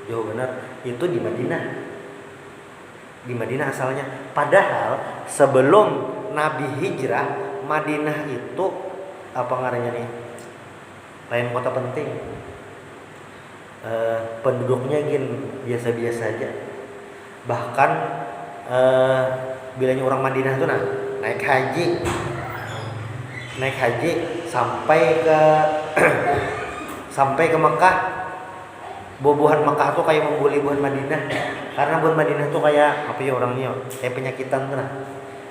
Jauh benar. Itu di Madinah. Di Madinah asalnya. Padahal sebelum Nabi hijrah, Madinah itu apa ngarannya nih? Lain kota penting. Penduduknya biasa-biasa aja. Bahkan bilanya orang Madinah tuh naik haji sampai ke Mekah. Buah Mekah tuh kayak membuli buah Madinah, karena buah Madinah tuh kayak apa ya orangnya, kayak penyakitan tuh nah.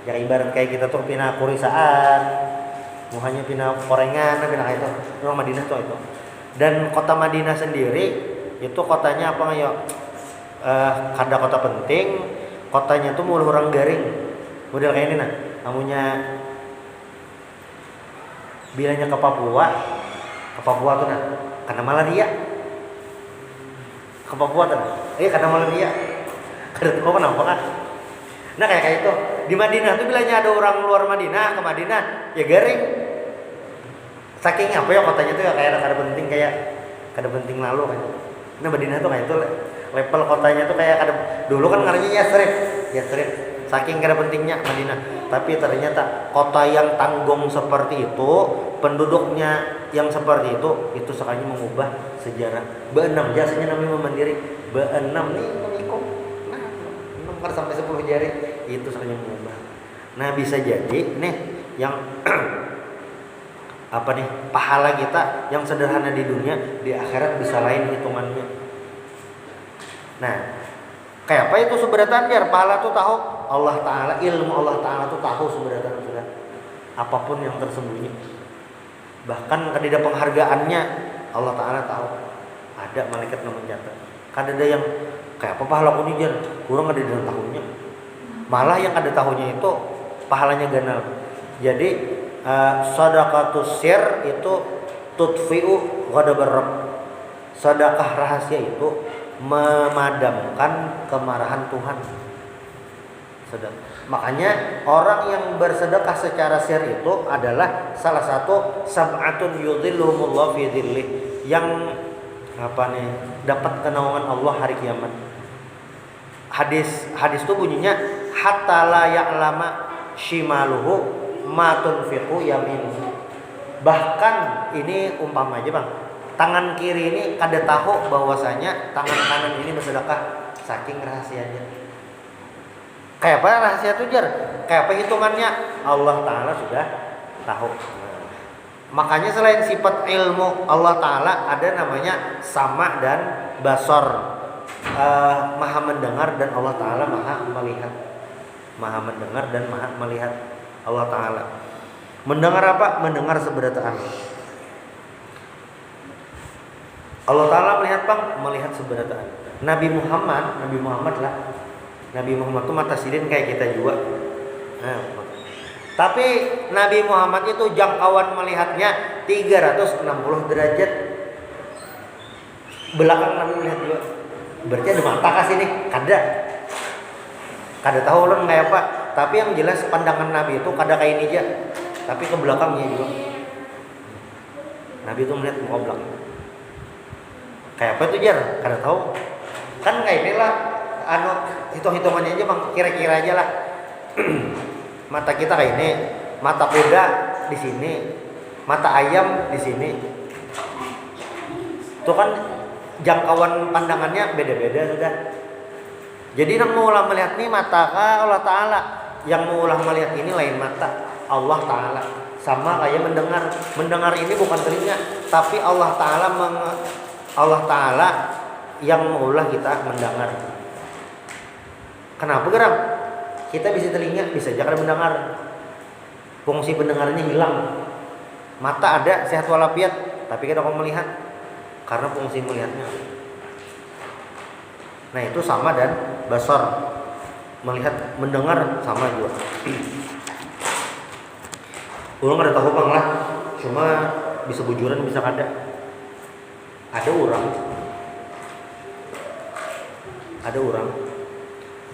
Yang ibarat kayak kita tuh pindah kurisaan, muhanya pindah korengan, pindah kayak itu. Orang Madinah tuh itu. Dan kota Madinah sendiri itu kotanya apa ya? Kada kota penting, kotanya tuh mulu orang garing. Model kayak ini nah. Namunya bilanya ke Papua tuh nah, karena malaria. Ke Papua tuh, karena malaria. Kada tahu kenapa kan? Nah kayak itu di Madinah tuh bilanya ada orang luar Madinah ke Madinah ya garing. Saking apa ya kotanya tuh ya kayak kada penting lalu kan. Nah Madinah tuh kayak itu level kotanya tuh kayak dulu kan ngarannya Yathrib. Saking kada pentingnya Madinah. Tapi ternyata kota yang tanggung seperti itu, penduduknya yang seperti itu sekali mengubah sejarah. Be-6 jasanya namanya memandiri. Be-6 nih mengikut. Nah, 6 sampai 10 jari itu sekali mengubah. Nah, bisa jadi nih yang pahala kita yang sederhana di dunia di akhirat bisa lain hitungannya. Nah, kayak apa itu seberatan biar pahala tuh tahu Allah Ta'ala, ilmu Allah Ta'ala tuh tahu seberatan sudah apapun yang tersembunyi. Bahkan kadida penghargaannya Allah Ta'ala tahu. Ada malaikat yang mencatat. Kadida yang kayak apa pahala aku nih kurang ada dalam tahunnya. Malah yang ada tahunnya itu pahalanya ganal. Jadi shadaqatus sir itu tudfi'u ghadabar rabb. Sedekah rahasia itu memadamkan kemarahan Tuhan. Makanya orang yang bersedekah secara sir itu adalah salah satu sab'atun yudhilluhumullah fi dhillih, yang dapat kenaungan Allah hari kiamat. Hadis itu bunyinya hatta la ya'lama shimaluhu ma tunfiqu yaminuhu. Bahkan ini umpama aja Bang, tangan kiri ini kada tahu bahwasanya tangan kanan ini bersedekah, saking rahasianya. Kayak apa rahasia itu kayak apa hitungannya Allah Ta'ala sudah tahu. Makanya selain sifat ilmu Allah Ta'ala ada namanya sama dan basor, maha mendengar dan Allah Ta'ala maha melihat. Maha mendengar dan maha melihat Allah Ta'ala. Mendengar apa? Mendengar seberataan. Allah Ta'ala melihat bang, melihat seberataan. Nabi Muhammad lah. Nabi Muhammad itu mata silin kayak kita juga. Nah, tapi Nabi Muhammad itu jangkauan melihatnya 360 derajat. Belakang Nabi melihat juga. Berarti ada mata kasih nih, kada tahu orang kayak apa. Tapi yang jelas pandangan Nabi itu kada kayak ini aja. Tapi ke belakangnya juga. Nabi itu melihat muka belakang. Kayak apa itu jar? Kada tahu. Kan kayak inilah hitung-hitungannya aja bang, kira-kira aja lah. Mata kita kayak ini, mata kuda di sini, mata ayam di sini. Itu kan jangkauan pandangannya beda-beda sudah. Jadi yang maulah melihat ini mata Allah Ta'ala, yang maulah melihat ini lain mata Allah Ta'ala. Sama kayak mendengar ini bukan telinga, tapi Allah Ta'ala yang maulah kita mendengar. Kenapa geram? Kita bisa telinga, bisa jangan mendengar. Fungsi pendengarnya hilang. Mata ada sehat walafiat, tapi kita mau melihat karena fungsi melihatnya. Nah itu sama dan basar, melihat mendengar sama juga. Ulang ada tahu bang lah, cuma bisa bujuran bisa kada. Ada orang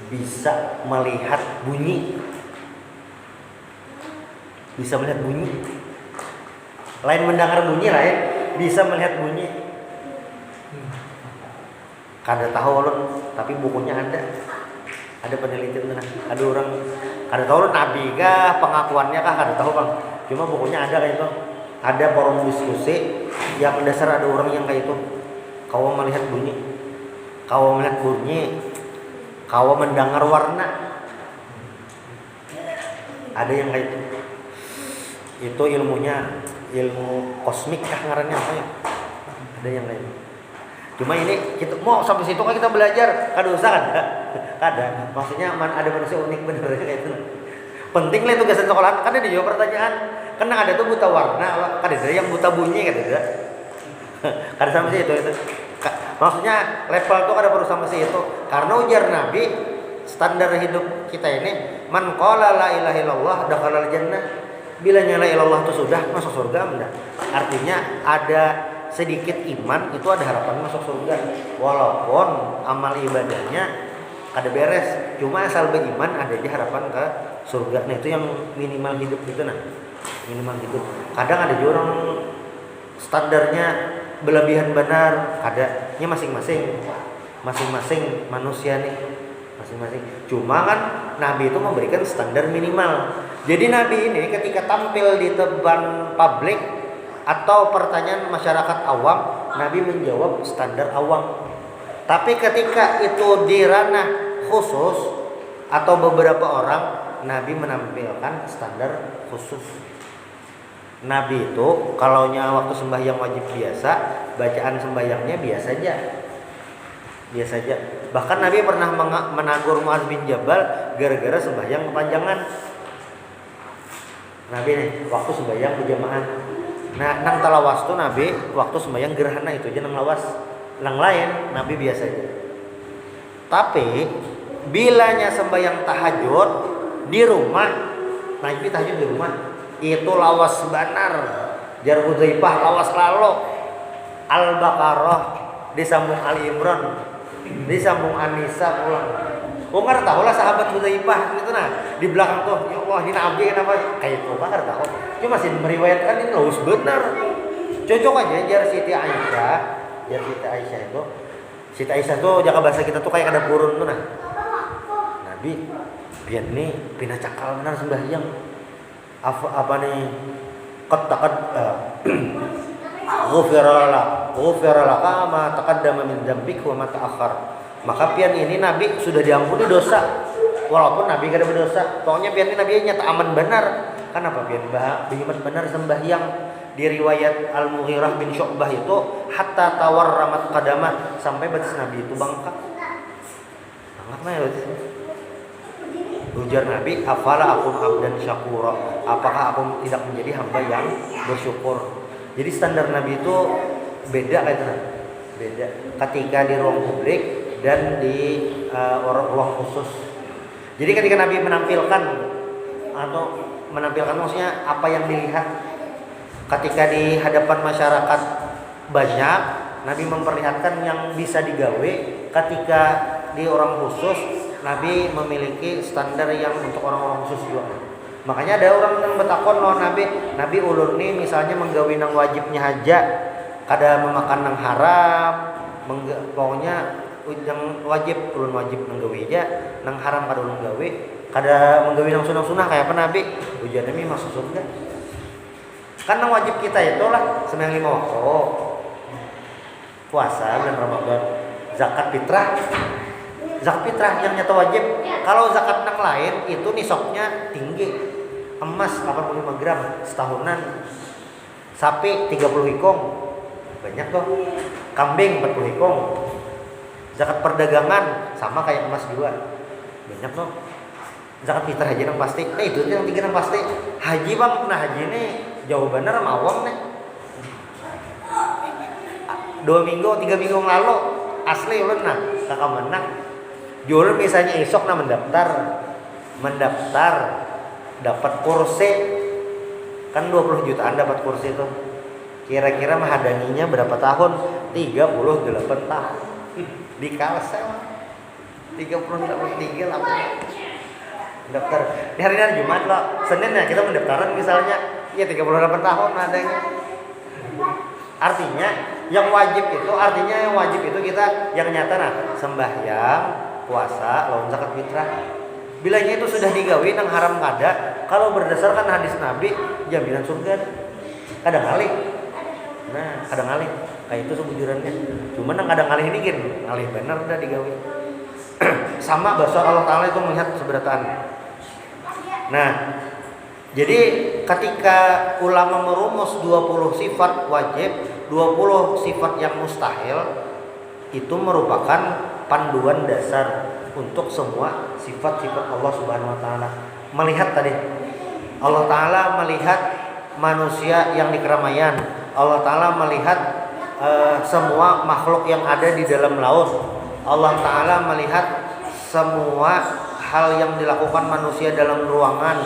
bisa melihat bunyi, lain mendengar bunyi lain bisa melihat bunyi. Kada tahu orang, tapi bukunya ada penelitian tuh. Ada orang kada tahu orang nabi kah, pengakuannya kah kada tahu bang. Cuma bukunya ada kayak itu. Ada forum diskusi yang dasar ada orang yang kayak itu. Kau melihat bunyi, kau mendengar warna. Ada yang kayak itu. Itu ilmunya ilmu kosmik kah ngarannya apa ya? Ada yang kayak itu. Cuma ini kita mau sampai situ kan kita belajar, kada usah kan? Kada. Maksudnya ada manusia unik bener kayak itu. Penting lah tugasan sekolah. Kan ada juga pertanyaan. Karena ada tuh buta warna, kada ada yang buta bunyi kada ada. Kada sama sih itu. Maksudnya level tuh kada perlu sama sih itu. Karena ujar Nabi, standar hidup kita ini, man qala la ilaha illallah dakhalal jannah. Bila la ilaha illallah itu sudah masuk surga enggak. Artinya ada sedikit iman itu ada harapan masuk surga, walaupun amal ibadahnya kada beres, cuma asal beriman ada aja harapan ke surga. Nah itu yang minimal hidup itu, minimal hidup. Kadang ada juga orang standarnya berlebihan benar, kadanya masing-masing manusia nih, masing-masing. Cuma kan Nabi itu memberikan standar minimal. Jadi Nabi ini ketika tampil di depan publik atau pertanyaan masyarakat awam, Nabi menjawab standar awam. Tapi ketika itu di ranah khusus atau beberapa orang, Nabi menampilkan standar khusus. Nabi itu kalau waktu sembahyang wajib biasa, bacaan sembahyangnya biasa aja. Bahkan Nabi pernah menegur Muaz bin Jabal gara-gara sembahyang kepanjangan. Nabi nih waktu sembahyang berjamaah. Nah, nang talawas tuh Nabi waktu sembahyang gerhana itu aja nang lawas. Nang lain Nabi biasa aja. Tapi bilanya sembahyang tahajud di rumah, Nabi tahajud di rumah, itu lawas benar. Jar Hudzaifah lawas lalu. Al-Baqarah disambung Ali Imran, disambung An-Nisa pulang. Umar tahu lah sahabat Hudzaifah itu di belakang tuh, ya Allah ini Nabi kenapa kayak itu Umar tahu. Cuma masih meriwayatkan ini lawas benar. Cocok aja jar Siti Aisyah itu. Siti Aisyah tuh jaga bahasa kita tuh kayak ada burun tuh Nabi biar nih pindah cakal benar sembahyang. Apa nih qad ghufira laka ma taqaddama min dzambik wa ma ta'akhkhar. Maka pian ini Nabi sudah diampuni dosa walaupun Nabi kada berdosa. Pokoknya pian ini Nabi nyata aman benar. Kenapa pian biman benar sembahyang? Di riwayat Al-Mughirah bin Syu'bah itu hatta tawarramat qadamah, sampai batas Nabi itu bangkak. Bangkak mah ya Ujar Nabi, afala akun abdan syakura, apakah aku tidak menjadi hamba yang bersyukur. Jadi standar Nabi itu beda kan, beda ketika di ruang publik dan di ruang khusus. Jadi ketika Nabi menampilkan maksudnya apa yang dilihat ketika di hadapan masyarakat banyak, Nabi memperlihatkan yang bisa digawe. Ketika di orang khusus, Nabi memiliki standar yang untuk orang-orang khusus juga. Makanya ada orang yang bertakon lawan Nabi ulun nih misalnya menggawe nang wajibnya haja, kada memakan nang haram, pokoknya yang wajib ulun wajib nang gawe aja, nang haram kada ulun gawe, kada menggawe nang sunah-sunah kayak apa Nabi? Ujar Nabi masuk surga. Kan nang wajib kita itulah sembahyang 5 waktu, puasa bulan Ramadan, zakat fitrah. Zakat fitrah yang nyata wajib. Kalau zakat nang lain itu nisabnya tinggi. Emas 85 gram setahunan. Sapi 30 ikong. Banyak tuh. Kambing 40 ikong. Zakat perdagangan sama kayak emas juga. Banyak tuh. Zakat fitrah aja nang pasti. Itu yang 3 nang pasti. Haji Bang, nah haji ini jawabannya ramawang nih. 2 minggu, 3 minggu yang lalu asli ulun nah kakak menang. Jual misalnya esok nah mendaftar dapat kursi kan 20 jutaan dapat kursi itu. Kira-kira menghadanginya berapa tahun? 38 tahun. Di Kalsel 38 apa? Daftar. Di hari Jumat loh. Senin ya kita mendaftaran misalnya. Ya 38 tahun adanya. Artinya yang wajib itu kita yang nyata nah sembahyang, puasa, lawan zakat fitrah. Bilanya itu sudah digawe nang haram kada, kalau berdasarkan hadis Nabi jaminan surga. Kadang ngalih. Nah, kadang ngalih. Kayak itu sebujurannya. Cuma nang kadang ngalih ini gini, ngalih bener dah digawe. Sama bahasa Allah Taala itu melihat seberataan. Nah, jadi ketika ulama merumus 20 sifat wajib, 20 sifat yang mustahil, itu merupakan panduan dasar untuk semua sifat-sifat Allah Subhanahu wa taala. Melihat tadi Allah taala melihat manusia yang di keramaian, Allah taala melihat semua makhluk yang ada di dalam laut. Allah taala melihat semua hal yang dilakukan manusia dalam ruangan,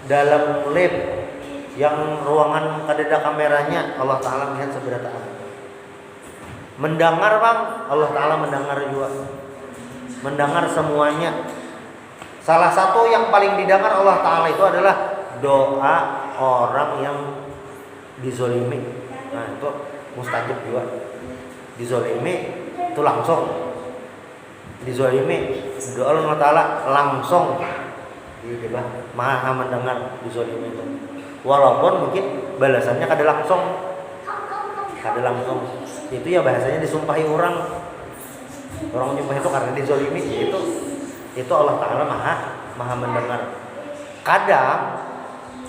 dalam lift yang ruangan kadeda kameranya, Allah taala melihat seberataan. Mendengar Bang, Allah taala mendengar juga. Mendengar semuanya. Salah satu yang paling didengar Allah taala itu adalah doa orang yang dizolimi. Nah, itu mustajab juga. Dizolimi itu langsung. Dizolimi doa Allah taala langsung. Iya, Maha mendengar dizolimi itu. Walaupun mungkin balasannya kada langsung. Itu ya bahasanya disumpahi orang nyumpah itu karena dizolimi itu Allah taala maha mendengar. Kadang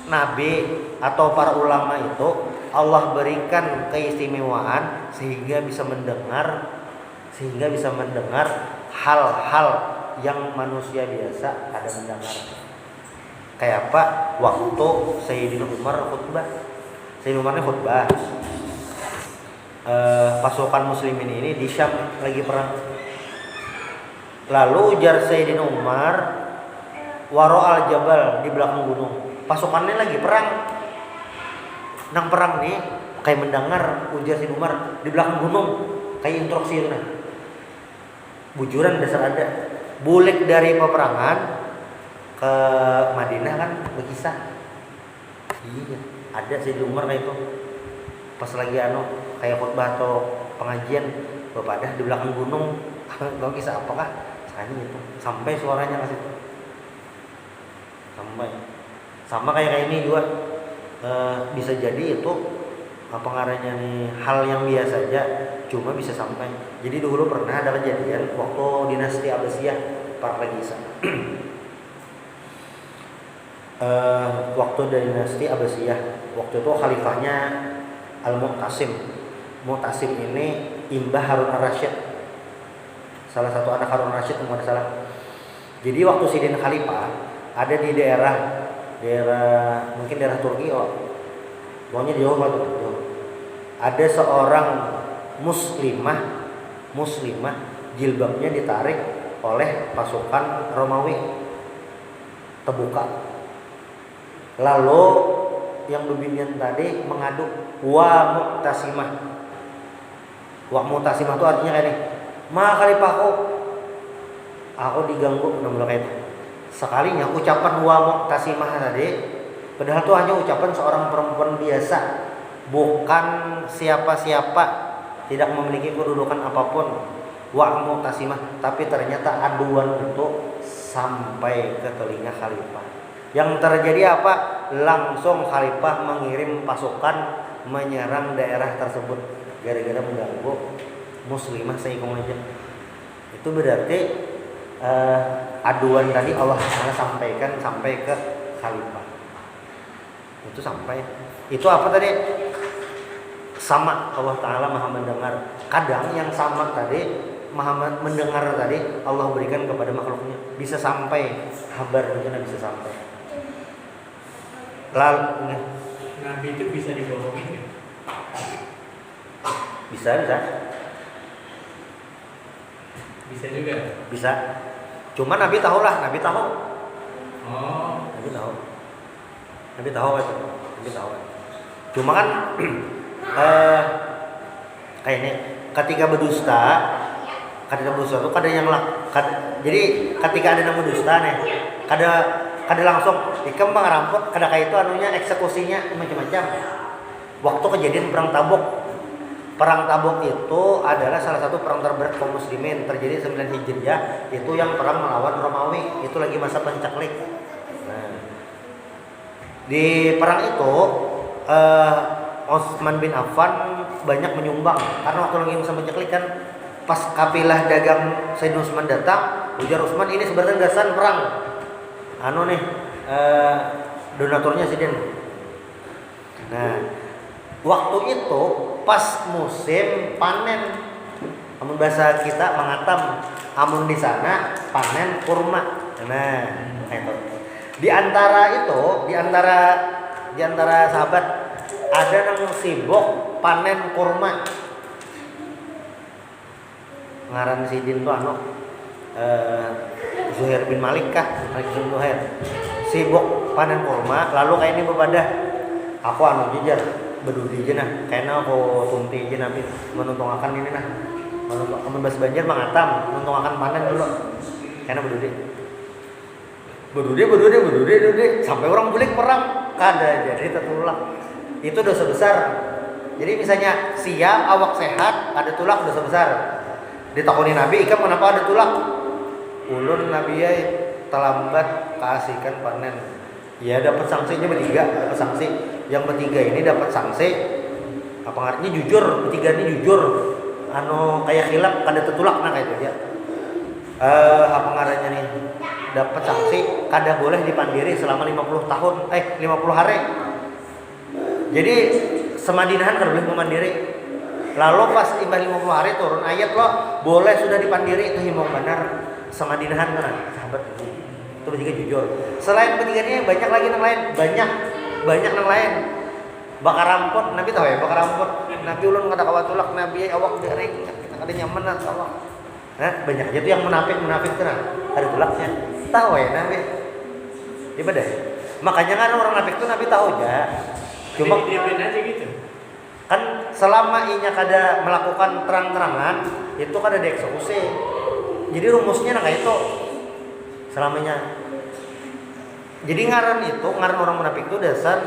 nabi atau para ulama itu Allah berikan keistimewaan sehingga bisa mendengar hal-hal yang manusia biasa kada mendengar. Kayak apa? Waktu Sayyidina Umar khutbah. Sayyidina Umar ini khutbah. Pasukan muslimin ini di Syam lagi perang. Lalu ujar Sayyidina Umar, waro al jabal, di belakang gunung. Pasukannya lagi perang. Nang perang nih kayak mendengar ujar Sayyidina Umar di belakang gunung, kayak instruksi nah. Bujuran dasar ada. Bulik dari peperangan ke Madinah kan berkisah. Iya, ada Sayyidina Umar kayak itu. Pas lagi kayak khutbah atau pengajian bepadah di belakang gunung, gak kisah apakah ini itu sampai suaranya ke situ. Sampai sama kayak ini juga bisa jadi itu apa ngarannya nih hal yang biasa aja cuma bisa sampai. Jadi dulu pernah ada kejadian waktu dinasti Abbasiyah Paragisa. Waktu dinasti Abbasiyah, waktu itu khalifahnya Al-Mu'tasim. Mu'tasim ini imbah Harun Ar-Rasyid, salah satu anak Harun Ar-Rasyid kalau tidak salah. Jadi waktu Sidin Khalifah ada di daerah mungkin daerah Turki, pokoknya jauh banget jauh. Ada seorang muslimah jilbabnya ditarik oleh pasukan Romawi, terbuka. Lalu yang Dubinian tadi mengadu wa mu'tasimah itu artinya kayak ini, ma khalifahku, aku diganggu, namanya kayak itu. Sekalinya ucapan wa mu'tasimah tadi, padahal itu hanya ucapan seorang perempuan biasa, bukan siapa-siapa, tidak memiliki kedudukan apapun, wa mu'tasimah, tapi ternyata aduan itu sampai ke telinga khalifah. Yang terjadi apa? Langsung khalifah mengirim pasukan menyerang daerah tersebut gara-gara mengganggu muslimah seikung aja. Itu berarti aduan tadi Allah sampaikan sampai ke khalifah. Itu sampai. Itu apa tadi? Sama, Allah Ta'ala maha mendengar. Kadang yang sama tadi, maha mendengar tadi, Allah berikan kepada makhluknya. Bisa sampai, kabar itu bisa sampai. Lalu Nabi itu bisa dibohongin ya? Bisa juga. Bisa. Cuma Nabi tahu. Oh. Nabi tahu. Cuma kan kayak ini, ketika berdusta itu kada yang jadi ketika ada yang berdusta nih, kada langsung ikam ngerampok, kada kayak itu anunya eksekusinya macam-macam. Waktu kejadian perang Tabuk itu adalah salah satu perang terberat kaum muslimin, terjadi 9 Hijriah, itu yang perang melawan Romawi, itu lagi masa pencaklik. Nah, di perang itu Utsman bin Affan banyak menyumbang, karena waktu lagi masa pencaklik kan, pas kafilah dagang Sayyidina Utsman datang, ujar Utsman, ini sebenarnya gasan perang donaturnya Sidin. Nah, waktu itu pas musim panen, amun bahasa kita mengatam, amun di sana panen kurma. Nah, itu. Di antara sahabat ada yang sibuk panen kurma. Ngaran Sidin tuh Zuhair bin Malik kah? Malik bin Zuhair. Sibuk panen kurma, lalu kayak ini bebadah. Aku jejar berdudi aja nah, kayaknya aku tunti aja nabi menuntung akan ini nah. Menuntung bahasa Banjar mengatam, menuntung akan panen dulu. Kayaknya berdudi sampai orang bulik perang, kada jadi tertulak. Itu dosa besar. Jadi misalnya siap awak sehat, ada tulak, dosa besar. Ditakoni Nabi, ikam kenapa ada tulak? Ulun Nabi ya terlambat kasihkan panen. Ya dapat sanksinya bertiga, dapat sanksi. Yang bertiga ini dapat sanksi. Apa artinya jujur, bertiga ini jujur. Kayak khilaf kada tertulak nah kayak itu ya. Apa ngarannya nih? Dapat sanksi kada boleh dipandiri selama 50 hari. Jadi semadinahan kada boleh memandiri. Lalu pas tiba 50 hari turun ayat loh, boleh sudah dipandiri, itu himbau benar. Semadinahan kan sahabat itu bertiga jujur. Selain bertiganya banyak lagi yang lain, banyak yang lain. Bakar rampot, Nabi tahu ya bakar rampot. Nabi ulun kada kawatulak, Nabi awak garing, kita kada nyaman lah awak. Nah, banyak aja tuh yang munafik kan ada tulaknya. Tahu ya Nabi. Coba deh. Makanya kan orang munafik tuh Nabi tahu ya. Cuma dia aja gitu. Kan selama inya kada melakukan terang-terangan, itu kada dieksekusi. Jadi rumusnya kayak itu selamanya. Jadi ngaran orang munafik itu dasar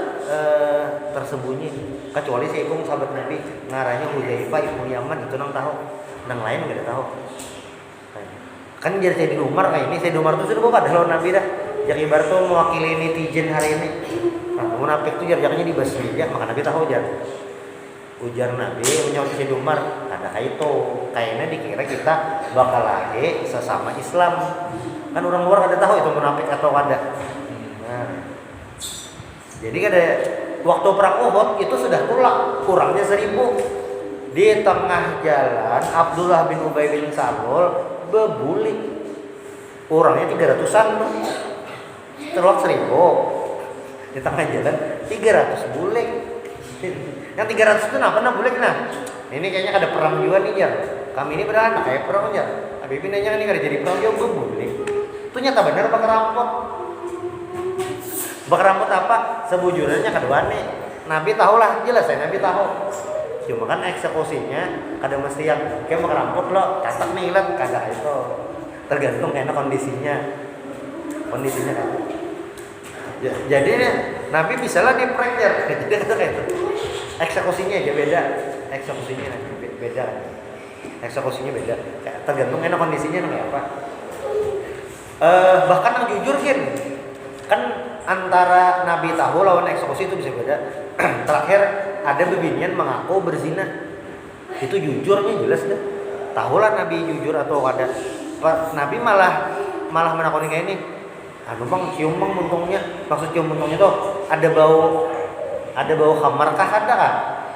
tersembunyi. Kecuali seikung sahabat Nabi, ngarannya Hudzaifah ibnu Yaman, itu nang tahu. Nang lain enggak tahu. Kan jadi Sayyidina Umar kayak ini, Sayyidina Umar itu sudah bukan lawan Nabi dah. Jadi ibarat tuh mewakili netizen hari ini. Nah, munafik itu jaraknya di basmi ya, maka Nabi tahu ujar Nabi menjawab Sayyidina Umar, ada kayak itu. Kayaknya dikira kita bakal lahir sesama Islam. Kan orang luar ada tahu itu munafik atau ada. Nah, jadi kada waktu perang Uhud itu sudah tulak, kurangnya 1000. Di tengah jalan Abdullah bin Ubay bin Salul bebulik. Orangnya 300-an tuh. telur 1000 di tengah jalan 300 bule. Yang 300 itu apa bule nah? Ini kayaknya ada perang juga nih ya. Kami ini beranak kayak perang ya. Habib nanya ini kada jadi perang juga bule. Itu nyata benar bakar rampot. Bakar rampot apa? Sebujurnya kedua nih. Nabi tahulah jelas ya Nabi tahu. Cuma kan eksekusinya kada mesti yang kayak bakar rampot lo catat nih ilat kagak itu. Tergantung kayaknya kondisinya kan. Ya, jadi Nabi bisa lah diprank ya. Jadi kata kayak itu. Eksekusinya aja beda. Eksekusinya beda. Eksekusinya beda. Kayak tergantung kayaknya kondisinya kayak apa. Bahkan yang jujur kan antara Nabi tahu lawan eksekusi itu bisa beda. Terakhir ada bebinian mengaku berzina. Itu jujurnya jelas deh. Tahulah Nabi jujur atau ada Nabi malah menakoni kayak ini. Anu bang cium bang muntungnya. Maksud cium muntungnya tuh ada bau khamar kah ada kan?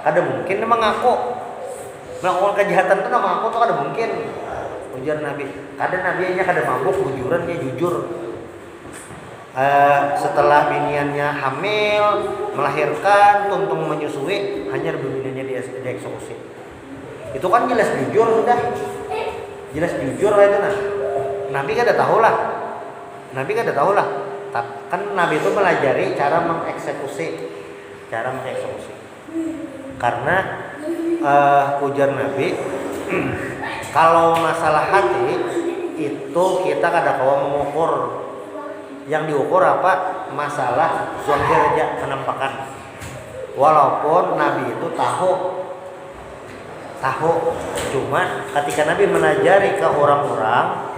Ada mungkin dia mengaku melakukan kejahatan itu mengaku tuh ada mungkin. Ujar Nabi. Kadang Nabi nya kada mabuk bujuran dia jujur. Setelah biniannya hamil, melahirkan, tuntung menyusui, hanya biniannya dieksekusi. Itu kan jelas jujur sudah. Jelas jujur lah itu nah. Nabi kan udah tahu lah. Kan Nabi itu melajari cara mengeksekusi. Karena ujar Nabi, kalau masalah hati itu kita kada kawa mengukur. Yang diukur apa? Masalah zahir aja penampakan. Walaupun Nabi itu tahu, cuma ketika Nabi menajari ke orang-orang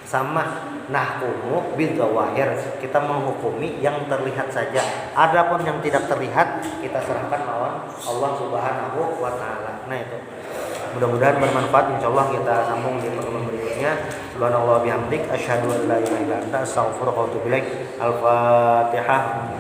sama nahkumu bil zawahir, kita menghukumi yang terlihat saja. Adapun yang tidak terlihat kita serahkan lawan Allah Subhanahu wa taala. Nah itu. Mudah-mudahan bermanfaat. Insyaallah kita sambung di pertemuan berikutnya. Subhanallah bihamdik asyhadu an la ilaha illa anta astaghfiruka wa atubu ilaik. Al-Fatihah.